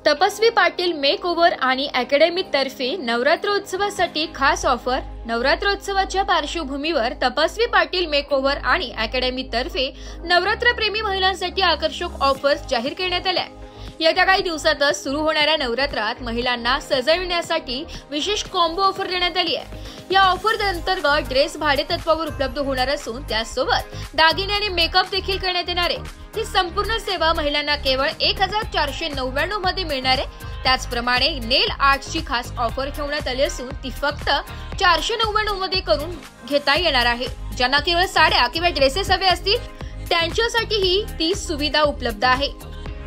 तपस्वी Patil make over आणि academy तर्फे नवरात्रोत्सवासाठी खास ऑफर। नवरात्रोत्सवाच्या पार्श्वभूमीवर तपस्वी पाटील मेक ओव्हर आणि अकॅडमी तर्फे नवरात्रप्रेमी महिलांसाठी आकर्षक ऑफर्स जाहीर करण्यात आल्या। येत्या काही दिवसातच सुरू होणाऱ्या नवरात्रात महिलांना सजविण्यासाठी विशेष कॉम्बो ऑफर देण्यात आली आहे। या ऑफर अंतर्गत ड्रेस भाडे तत्वावर उपलब्ध होणार असून त्यासोबत दागिने आणि मेकअप देखील करण्यात येणार आहे। ही संपूर्ण सेवा महिलांना केवळ 1499 मध्ये मिळणार आहे। त्याचप्रमाणे नेल आर्टची खास ऑफर ठेवण्यात आली असून ती फक्त 499 मध्ये करून घेता येणार आहे। ज्यांना केवळ साड्या किंवा ड्रेसेस हवे असतील त्यांच्यासाठीही ती सुविधा उपलब्ध आहे।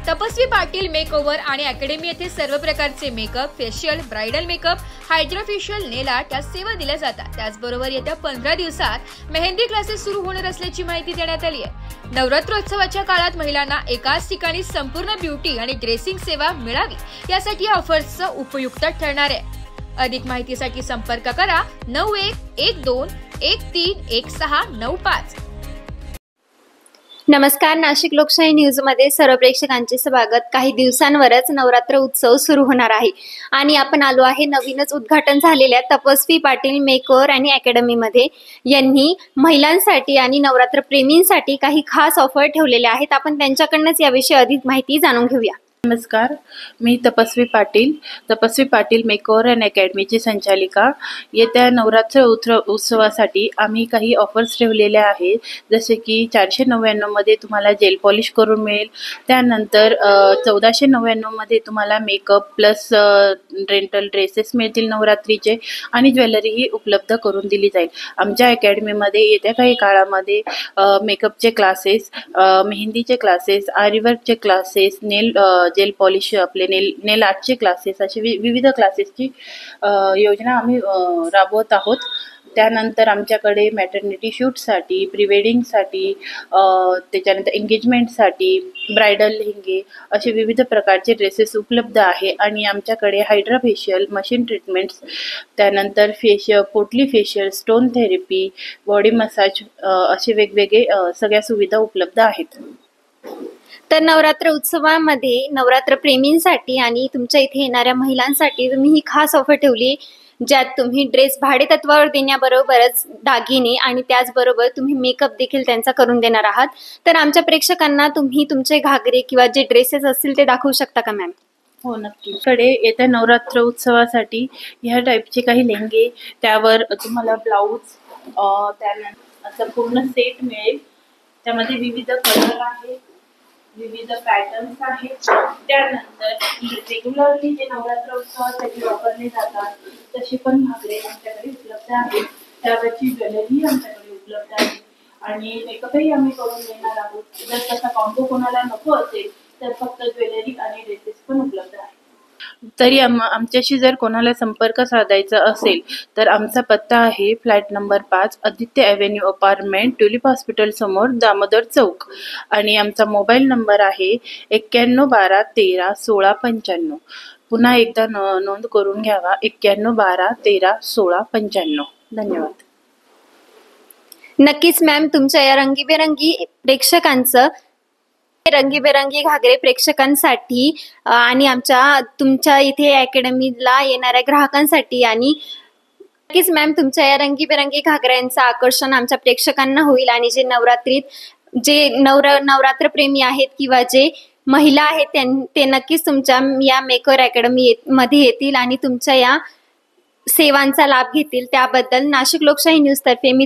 तपस्वी पाटील मेक ओव्हर आणि अकॅडमी येथे सर्व प्रकारचे makeup, facial, bridal makeup, hydra facial, nail art या सेवा दिल्या जातात। त्याचबरोबर येत्या 15 दिवसात मेहंदी क्लासेस सुरू होणार असल्याची माहिती देण्यात आली आहे। नवरात्रोत्सवाच्या काळात महिलांना एकाच ठिकाणी संपूर्ण ब्युटी आणि ड्रेसिंग सेवा मिळावी यासाठी या ऑफर्सचा उपयुक्त ठरणार आहे। अधिक माहितीसाठी संपर्क करा 9112131695। नमस्कार, नाशिक लोकशाही न्यूज मध्ये सर्व प्रेक्षकांचे स्वागत। काही दिवसांवरच नवरात्र उत्सव सुरू होणार आहे आणि आपण आलो आहे नवीनच उद्घाटन झालेल्या तपस्वी पाटील मेक ओव्हर आणि अकॅडमी मध्ये। यांनी महिलांसाठी आणि नवरात्र प्रेमींसाठी काही खास ऑफर ठेवलेल्या आहेत। आपण त्यांच्याकडूनच याविषयी अधिक माहिती जाणून घेऊया। नमस्कार, मी तपस्वी पाटील मेक ओव्हर अँड अकॅडमीची संचालिका। येत्या नवरात्र उत्सवासाठी आम्ही काही ऑफर्स ठेवलेल्या आहेत, जसे की 499 मध्ये तुम्हाला जेल पॉलिश करून मिळेल। त्यानंतर 1499 मध्ये तुम्हाला मेकअप प्लस रेंटल ड्रेसेस मिळतील नवरात्रीचे आणि ज्वेलरीही उपलब्ध करून दिली जाईल। आमच्या अकॅडमीमध्ये येत्या काही काळामध्ये मेकअपचे क्लासेस, मेहंदीचे क्लासेस, आरीवर्कचे क्लासेस, जेल पॉलिश, आपले नेल आर्टचे क्लासेस, असे विविध क्लासेसची योजना आम्ही राबवत आहोत। त्यानंतर आमच्याकडे मॅटर्निटी शूटसाठी, प्री वेडिंगसाठी, त्याच्यानंतर एंगेजमेंटसाठी, ब्रायडल लेहंगे असे विविध प्रकारचे ड्रेसेस उपलब्ध आहे। आणि आमच्याकडे हायड्रा फेशियल, मशीन ट्रीटमेंट्स, त्यानंतर पोटली facial, stone therapy, body massage असे वेगवेगळे सगळ्या सुविधा उपलब्ध आहेत। तर नवरात्र उत्सवामध्ये नवरात्र प्रेमींसाठी आणि तुमच्या इथे येणाऱ्या महिलांसाठी तुम्ही ही खास ऑफर ठेवली, ज्यात तुम्ही ड्रेस भाडे तत्वावर देण्याबरोबरच दागिने आणि त्याचबरोबर तुम्ही मेकअप देखील त्यांचा करून देणार आहात। तर आमच्या प्रेक्षकांना तुम्ही तुमचे घागरे किंवा जे ड्रेसेस असतील ते दाखवू शकता का मॅम? हो, नक्की। कडे येत्या नवरात्र उत्सवासाठी ह्या टाईपचे काही लेहंगे, त्यावर तुम्हाला ब्लाऊज, त्यानंतर असं पूर्ण सेट मिळेल। त्यामध्ये विविध कलर आहेत, विविध पॅटर्न्स आहेत। त्यानंतर रेग्युलरली जे नवरात्र उत्सवासाठी वापरले जातात तसे पण घागरे आमच्याकडे उपलब्ध आहेत। त्यावरची ज्वेलरी आमच्याकडे उपलब्ध आहे आणि मेकअपही आम्ही करून देणार आहोत। जर तसा कॉम्बो कोणाला नको असेल तर फक्त ज्वेलरी आणि ड्रेसेस पण उपलब्ध आहेत। तरी आमच्याशी जर कोणाला संपर्क साधायचा असेल तर आमचा पत्ता आहे flat number 5, Aditya avenue apartment, tulip hospital समोर, दामोदर चौक। आणि आमचा मोबाईल नंबर आहे 9112131695। पुन्हा एकदा नोंद करून घ्यावा, 9112131695। धन्यवाद। नक्कीच मॅम, तुमच्या या रंगीबेरंगी प्रेक्षकांचं रंगीबेरंगी घागरे प्रेक्षकांसाठी आणि तुमच्या इथे अकॅडमीला येणाऱ्या ग्राहकांसाठी आणि नक्कीच मॅम तुमच्या या रंगीबेरंगी घागऱ्यांचं आकर्षण आमच्या प्रेक्षकांना होईल आणि जे नवरात्रीत जे नवरात्र प्रेमी आहेत किंवा जे महिला आहेत ते नक्कीच तुमच्या या मेक ओव्हर अकॅडमी मध्ये येतील आणि तुमच्या या सेवांचा लाभ घेतील। त्याबद्दल नाशिक लोकशाही न्यूज तर्फे मी